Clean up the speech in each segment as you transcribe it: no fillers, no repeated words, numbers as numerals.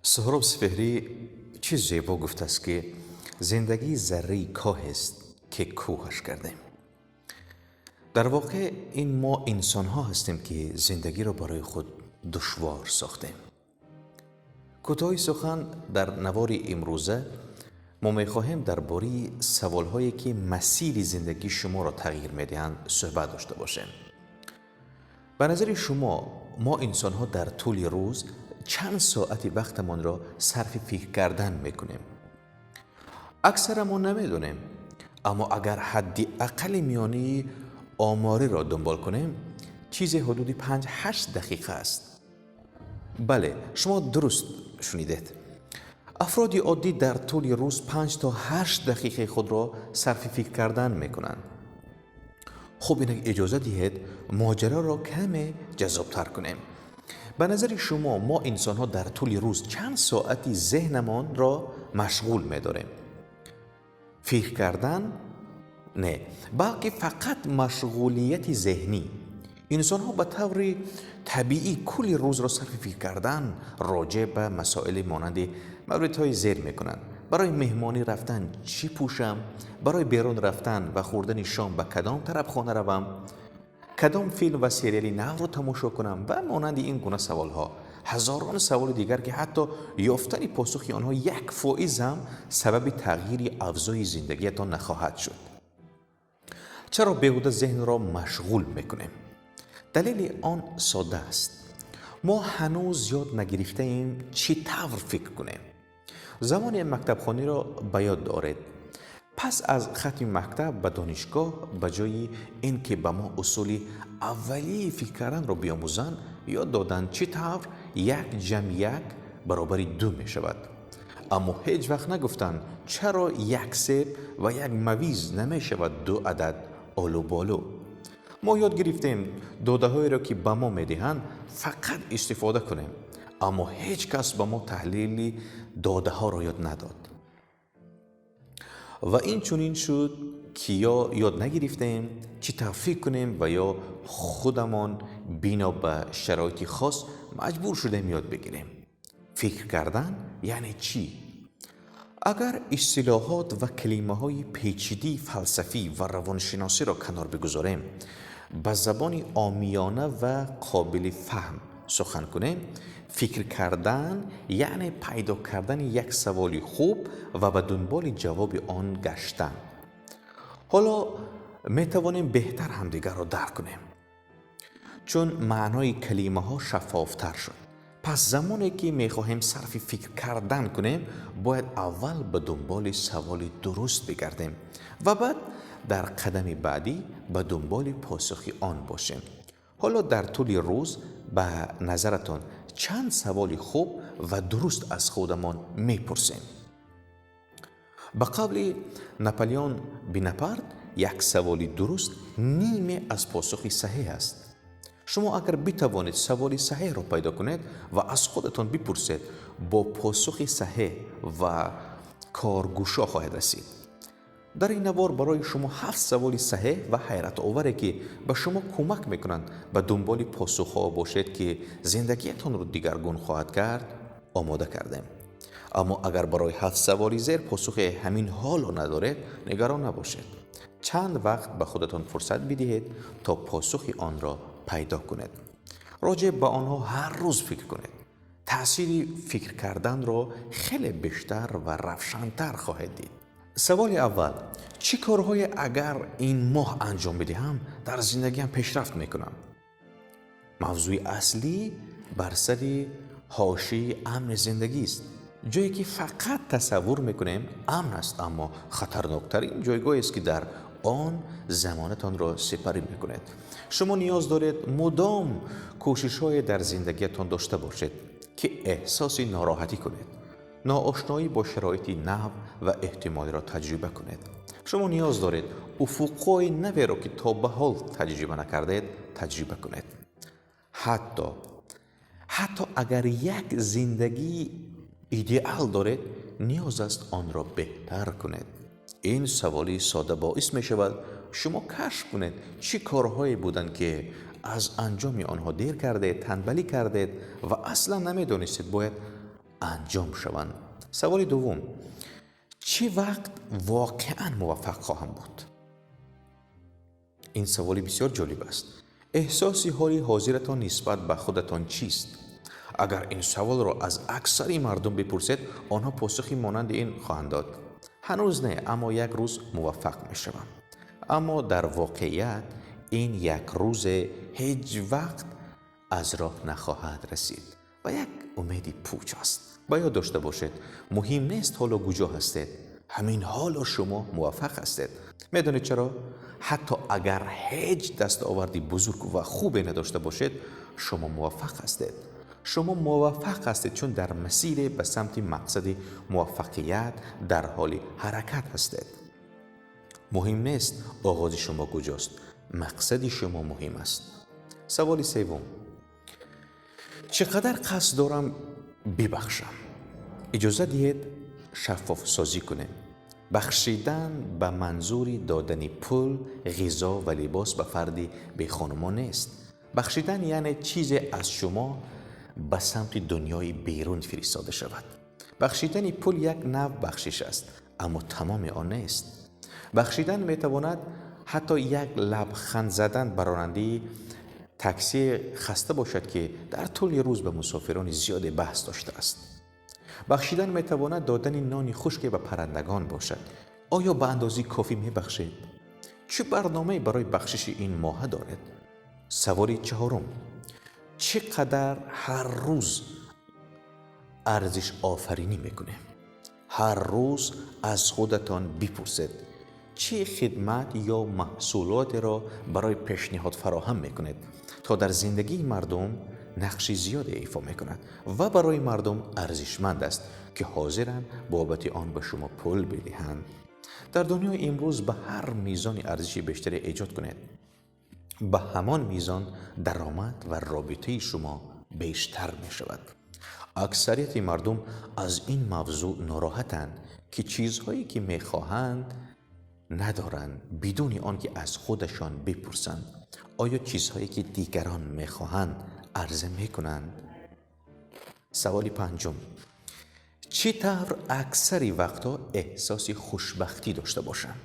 سهراب سپهری چه زیبا گفته است که زندگی ذره کاه است که کوهش کردیم. در واقع این ما انسان ها هستیم که زندگی را برای خود دشوار ساختیم. کوتاهی سخن در نوار امروزه ما میخواهیم درباره سوال هایی که مسیر زندگی شما را تغییر میدهند صحبت داشته باشیم. به نظر شما ما انسان ها در طول روز چند ساعتی وقتمان را صرف فکر کردن میکنیم؟ اکثر ما نمیدونیم، اما اگر حدی اقل میانی آماری را دنبال کنیم چیزی حدود 5-8 دقیقه است. بله، شما درست شنیدید. افراد عادی در طول روز 5 تا 8 دقیقه خود را صرف فکر کردن میکنند. خب اینک اجازه دهید ماجرا را کمی جذابتر کنیم. به نظر شما ما انسان ها در طول روز چند ساعتی ذهنمان را مشغول می‌داریم؟ فکر کردن؟ نه، بلکه فقط مشغولیت ذهنی. انسان ها به طور طبیعی کل روز را صرف فکر کردن راجع به مسائل مانند موردهای زیر میکنند. برای مهمانی رفتن چی پوشم؟ برای بیرون رفتن و خوردن شام به کدام طرف خانه روم؟ کدام فیلم و سریالی نو رو تماشا کنم؟ و مانند این گونه سوال ها. هزاران سوال دیگر که حتی یافتن پاسخ آنها 1% هم سبب تغییر ابزار زندگیتان نخواهد شد. چرا بیهوده ذهن را مشغول میکنیم؟ دلیل آن ساده است. ما هنوز یاد نگرفته ایم چطور فکر کنیم. زمان مکتب خوانی را به یاد دارید. پس از ختم مکتب به دانشگاه به جای اینکه به ما اصول اولیه فکر کردن را بیاموزند، یاد دادند چطور 1+1=2 می شود. اما هیچ وقت نگفتند چرا 1 سیب و 1 مویز نمی شود 2 عدد آلو بالو. ما یاد گرفتیم داده هایی را که به ما می دهند فقط استفاده کنیم، اما هیچ کس به ما تحلیل داده ها را یاد نداد. و این چنین شد که یا یاد نگرفتیم چطور فکر کنیم و یا خودمان بنا به شرایط خاص مجبور شدیم یاد بگیریم. فکر کردن یعنی چی؟ اگر اصطلاحات و کلمه های پیچیده فلسفی و روانشناسی را کنار بگذاریم، به زبان عامیانه و قابل فهم سخن کنیم، فکر کردن یعنی پیدا کردن یک سوال خوب و به دنبال جواب آن گشتن. حالا می توانیم بهتر همدیگر را درک کنیم چون معنای کلمه ها شفافتر شد. پس زمانی که می خواهیم صرف فکر کردن کنیم باید اول به دنبال سوال درست بگردیم و بعد در قدم بعدی به دنبال پاسخ آن باشیم. حالا در طول روز به نظرتان چند سوال خوب و درست از خودمان میپرسیم؟ به قول ناپلیون بناپارت، یک سوال درست نیمه از پاسخ صحیح است. شما اگر بتوانید سوال صحیح را پیدا کنید و از خودتان بپرسید، با پاسخ صحیح و کارگوشا خواهید رسید. در این نوار برای شما 7 سوال صحیح و حیرت آوره که به شما کمک میکنند به دنبال پاسخ‌ها باشید که زندگیتان رو دیگرگون خواهد کرد آماده کردیم. اما اگر برای 7 سوال زیر پاسخ همین حال رو ندارید، نگران نباشید. چند وقت به خودتان فرصت بدهید تا پاسخ آن را پیدا کنید. راجع به آنها هر روز فکر کنید. تأثیر فکر کردن را خیلی بیشتر و روشن‌تر خواهید دید. سوال اول، چه کارهای اگر این ماه انجام بدهم در زندگیم پیشرفت میکنم؟ موضوع اصلی بر سر حاشیه امن زندگی است. جایی که فقط تصور میکنیم امن است، اما خطرناکترین جایگاهی است که در آن زمانتان را سپری میکنید. شما نیاز دارید مدام کوشش‌های در زندگیتان داشته باشید که احساس ناراحتی کنید. ناآشنایی با شرایط نو و احتمالی را تجربه کنید. شما نیاز دارید افق‌های نوی را که تا به حال تجربه نکردید تجربه کنید. حتی اگر یک زندگی ایدئال دارید، نیاز است آن را بهتر کنید. این سوالی ساده باعث می شود شما کشف کنید چه کارهایی بودند که از انجام آنها دیر کردید، تنبلی کردید و اصلا نمی دانستید باید انجام شوند. سوال دوم، چه وقت واقعا موفق خواهم بود؟ این سوال بسیار جالب است. احساسی حالی حاضرتان نسبت به خودتان چیست؟ اگر این سوال را از اکثر مردم بپرسید، آنها پاسخی مانند این خواهند داد: هنوز نه، اما یک روز موفق میشوم. اما در واقعیت این یک روز هیچ وقت از راه نخواهد رسید و یک امیدی پوچ است. باید داشته باشید مهم نیست حالا کجا هستید، همین حالا شما موفق هستید. میدونید چرا؟ حتی اگر هیچ دستاوردی بزرگ و خوبی نداشته باشید، شما موفق هستید. شما موفق هستید چون در مسیر به سمت مقصد موفقیت در حال حرکت هستید. مهم نیست آغاز شما کجاست، مقصد شما مهم است. سوال سوم، چقدر قصد دارم ببخشم؟ اجازه دهید شفاف سازی کنیم. بخشیدن به منظوری دادن پول، غذا و لباس به فردی به خانمان نیست. بخشیدن یعنی چیزی از شما به سمت دنیای بیرون فرستاده شود. بخشیدن پول یک نوع بخشش است، اما تمام آن نیست. بخشیدن میتواند حتی یک لبخند زدن بر راننده تاکسی خسته باشد که در طول روز به مسافران زیاد بحث داشته است. بخشیدن میتواند دادن نان خشک به پرندگان باشد. آیا به اندازه کافی میبخشید؟ چه برنامه‌ای برای بخشش این ماه دارید؟ سوال چهارم، چقدر هر روز ارزش آفرینی میکنه؟ هر روز از خودتان بپرسید چه خدمت یا محصولات را برای پیشنهاد فراهم میکنید تا در زندگی مردم نقش زیادی ایفا میکند و برای مردم ارزشمند است که حاضرند بابت آن به شما پول بدهند. در دنیای امروز به هر میزان ارزش بیشتری ایجاد کنید، به همان میزان درآمد و رابطه شما بیشتر می شود. اکثریت مردم از این موضوع ناراحتند که چیزهایی که می خواهند ندارند، بدون آنکه از خودشان بپرسند آیا چیزهایی که دیگران می خواهند عرضه می کنند؟ سوال پنجم، چطور اکثر وقتا احساس خوشبختی داشته باشم؟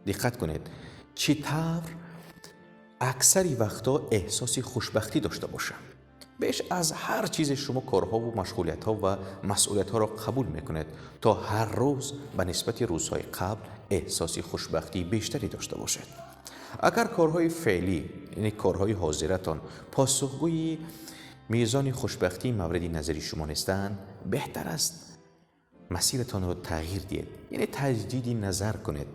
دقت کنید، چطور اکثر وقتا احساس خوشبختی داشته باشم؟ بیش از هر چیز شما کارها و مشغولیت‌ها و مسئولیت‌ها را قبول می‌کنید تا هر روز به نسبت روزهای قبل احساس خوشبختی بیشتری داشته باشید. اگر کارهای فعلی، یعنی کارهای حاضرتان، پاسخگوی میزان خوشبختی مورد نظری شما نیستند، بهتر است مسیرتان را تغییر دهید، یعنی تجدید نظر کنید.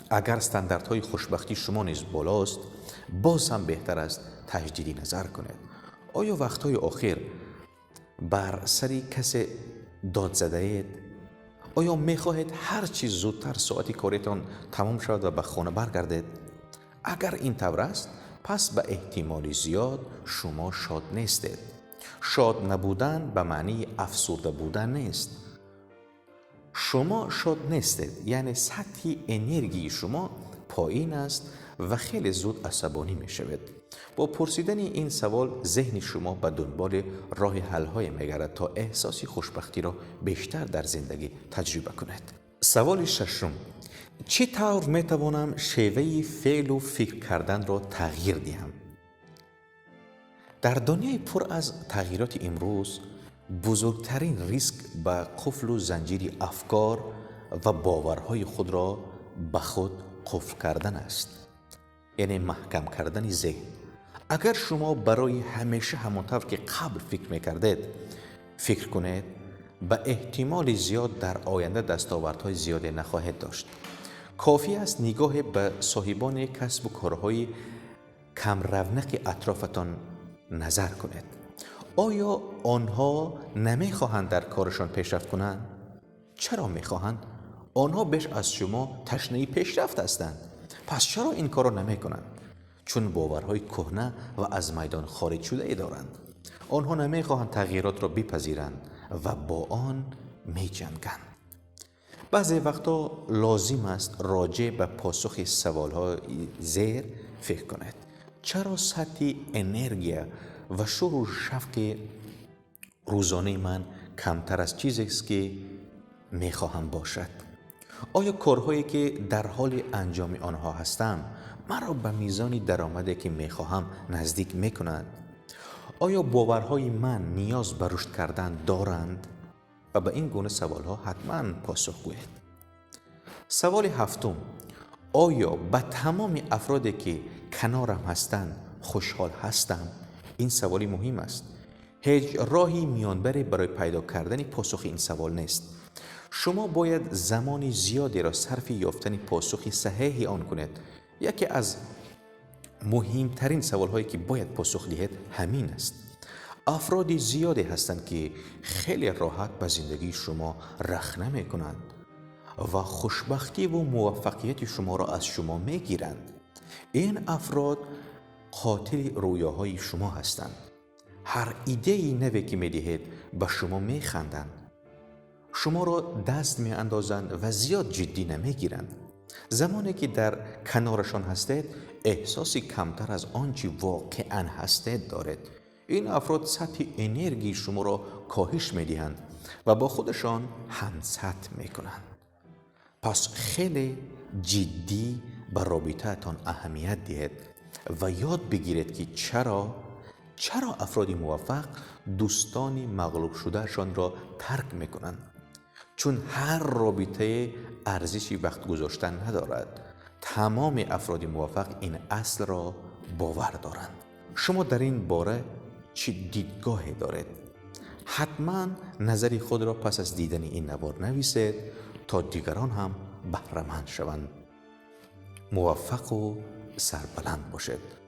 اگر استانداردهای خوشبختی شما نیز بالاست، باز هم بهتر است تجدید نظر کنید. آیا وقتهای آخر بر سر کسی داد زده اید؟ آیا میخواهید هر چیز زودتر ساعت کاریتان تمام شود و به خانه برگردید؟ اگر این طور است، پس به احتمال زیاد شما شاد نیستید. شاد نبودن به معنی افسرده بودن نیست. شما شاد نیستید یعنی سطح انرژی شما پایین است و خیلی زود عصبانی می شود. با پرسیدن این سوال ذهن شما به دنبال راه حل‌های می‌گردد تا احساس خوشبختی را بیشتر در زندگی تجربه کند. سوال ششم، چطور می‌توانم شیوه فعل و فکر کردن را تغییر دهم؟ در دنیای پر از تغییرات امروز، بزرگترین ریسک به قفل و زنجیر افکار و باورهای خود را به خود قفل کردن است، یعنی محکم کردن ذهن. اگر شما برای همیشه همانطور که قبل فکر میکردید فکر کنید، به احتمال زیاد در آینده دستاوردهای زیادی نخواهید داشت. کافی است نگاه به صاحبان کسب و کارهای کم رونق اطرافتان نظر کنید. آیا آنها نمیخواهند در کارشان پیشرفت کنند؟ چرا میخواهند؟ آنها بیش از شما تشنه پیشرفت هستند. پس چرا این کار را نمیکنند؟ چون باورهای کهنه و از میدان خارج شده ای دارند. آنها نمیخواهند تغییرات را بپذیرند و با آن میجنگند. بعضی وقتا لازم است راجع به پاسخ سوال‌های زیر فکر کنید. چرا سطح انرژی و شور و شوق روزانه من کمتر از چیزی است که میخواهم باشد. آیا کارهایی که در حال انجام آنها هستم مرا به میزان درآمدی که میخواهم نزدیک میکنند؟ آیا باورهای من نیاز به رشد کردن دارند؟ و به این گونه سوالها حتما پاسخ گویید. سوال هفتم، آیا به تمام افرادی که کنارم هستند خوشحال هستم؟ این سوالی مهم است. هیچ راهی میانبری برای پیدا کردن پاسخ این سوال نیست. شما باید زمان زیادی را صرف یافتن پاسخ صحیح آن کنید. یکی از مهمترین سوالهایی که باید پاسخ دهید همین است. افراد زیادی هستند که خیلی راحت به زندگی شما رخ نمی کنند و خوشبختی و موفقیت شما را از شما می گیرند. این افراد قاتل رویاهای شما هستند. هر ایده‌ای نوی که می دهید به شما می خندند. شما را دست می اندازند و زیاد جدی نمی گیرند. زمانی که در کنارشان هستید احساسی کمتر از آنچه واقعاً هستید دارید. این افراد سطح انرژی شما را کاهش می دهند و با خودشان همسط می کنند. پس خیلی جدی به رابطه‌تان اهمیت دهید و یاد بگیرید که چرا افراد موفق دوستان مغلوب شدهشان را ترک می کنند. چون هر رابطه ارزشی وقت گذاشتن ندارد. تمام افراد موفق این اصل را باور دارند. شما در این باره چه دیدگاهی دارید؟ حتما نظری خود را پس از دیدن این نوار نویسید تا دیگران هم بهره مند شوند. موفق و سربلند باشید.